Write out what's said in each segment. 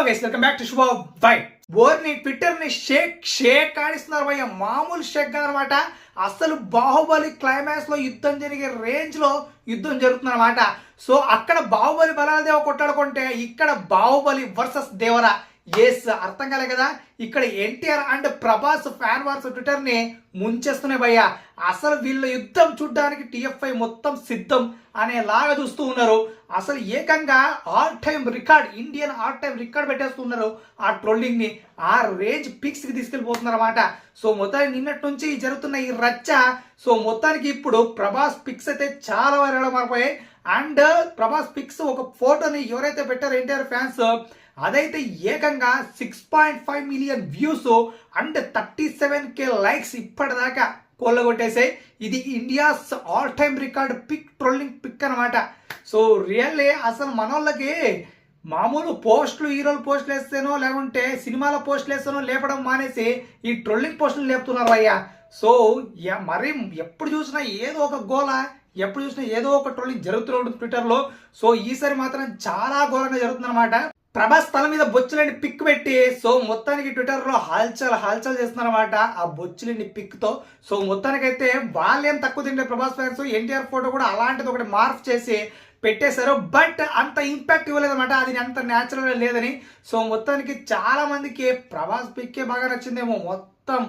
Hello guys, welcome back to శుభ by. ఓర్ని Twitter ని షేక్ ఆడిస్తున్నారు భయ్య. మామూలు షేక్ అనమాట. అసలు బాహుబలి క్లైమాక్స్ లో యుద్ధం జరిగే రేంజ్ లో యుద్ధం జరుగుతుంది అనమాట. సో అక్కడ బాహుబలి బలాదేవ కొట్టాడుకుంటే ఇక్కడ బాహుబలి వర్సెస్ దేవరా. ఎస్, అర్థం కాలే కదా. ఇక్కడ NTR and Prabhas fan wars Twitter ని ముంచేస్తున్నాయి భయ్య. అసలు వీళ్ళ యుద్ధం చూడడానికి టిఎఫ్ఐ మొత్తం సిద్ధం అనేలాగా చూస్తూ ఉన్నారు. అసలు ఏకంగా all time record, Indian all time record పెట్టేస్తున్నారు ఆ ట్రోలింగ్ ని. ఆ రేంజ్ పిక్స్ కి తీసుకెళ్లిపోతున్నారు అనమాట. సో మొత్తానికి నిన్నటి నుంచి జరుగుతున్న ఈ రచ్చ. సో మొత్తానికి ఇప్పుడు ప్రభాస్ పిక్స్ అయితే చాలా వైరల్ మారిపోయాయి. అండ్ ప్రభాస్ పిక్స్ ఒక ఫోటోని ఎవరైతే పెట్టారో ఎన్టీఆర్ ఫ్యాన్స్, అదైతే ఏకంగా 6.5 million views and 37K likes ఇప్పటిదాకా కొల్లగొట్టేసాయి. ఇది India's all time record pic, trolling pic అనమాట. సో రియల్లీ అసలు మనోళ్ళకి మామూలు పోస్టులు, హీరోల పోస్టులు వేస్తేనో లేకుంటే సినిమాల పోస్టులు వేస్తేనో లేపడం మానేసి ఈ ట్రోలింగ్ పోస్టులు లేపుతున్నారు అయ్యా. సో మరి ఎప్పుడు చూసినా ఏదో ఒక గోల, ఎప్పుడు చూసినా ఏదో ఒక ట్రోలింగ్ జరుగుతూ ఉంటుంది ట్విట్టర్లో. సో ఈసారి మాత్రం చాలా ఘోరంగా జరుగుతుంది అనమాట. ప్రభాస్ తల మీద బొచ్చులని పిక్ పెట్టి సో మొత్తానికి ట్విట్టర్ లో హల్చల్ చేస్తున్నారన్నమాట ఆ బొచ్చులని పిక్ తో. సో మొత్తానికైతే వాళ్ళేం తక్కువ తింటే ప్రభాస్ ఫ్యాన్స్ ఎన్టీఆర్ ఫోటో కూడా అలాంటిది ఒకటి మార్క్ చేసి పెట్టేశారు. బట్ అంత ఇంపాక్ట్ ఇవ్వలేదన్నమాట, అది అంత న్యాచురల్ లేదని. సో మొత్తానికి చాలా మందికి ప్రభాస్ పిక్కే బాగా నచ్చిందేమో, మొత్తం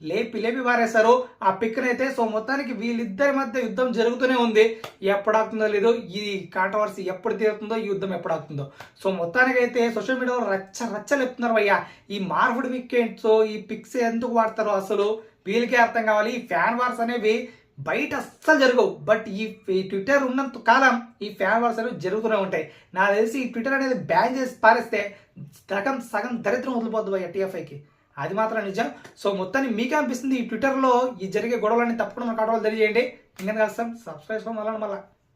లేపి పారేశారు ఆ పిక్నైతే. సో మొత్తానికి వీళ్ళిద్దరి మధ్య యుద్ధం జరుగుతూనే ఉంది. ఎప్పుడు ఆగుతుందో లేదో, ఈ కాంట్రవర్సీ ఎప్పుడు తీరుతుందో, ఈ యుద్ధం ఎప్పుడు ఆగుతుందో. సో మొత్తానికైతే సోషల్ మీడియాలో రచ్చలేపుతున్నారు అయ్యా. ఈ మార్పుడు పిక్స్, ఈ పిక్స్ ఎందుకు వాడతారో అసలు వీళ్ళకే అర్థం కావాలి. ఈ ఫ్యాన్ వార్స్ అనేవి బయట అస్సలు జరగవు, బట్ ఈ ట్విట్టర్ ఉన్నంత కాలం ఈ ఫ్యాన్ వార్స్ అనేవి జరుగుతూనే ఉంటాయి. నాకు తెలిసి ఈ ట్విట్టర్ అనేది బ్యాన్ చేసి పారేస్తే సగం దరిద్రం వదిలిపోద్దు భయ్య టీఎఫ్ఐకి, అది మాత్రం నిజం. సో మొత్తాన్ని మీకే అనిపిస్తుంది ఈ ట్విట్టర్లో ఈ జరిగే గొడవలన్నీ తప్పకుండా మన కాటవాళ్ళు తెలియజేయండి. ఇంకేం కలుస్తాం, సబ్స్క్రైబ్ చేసుకోవాలి మళ్ళీ.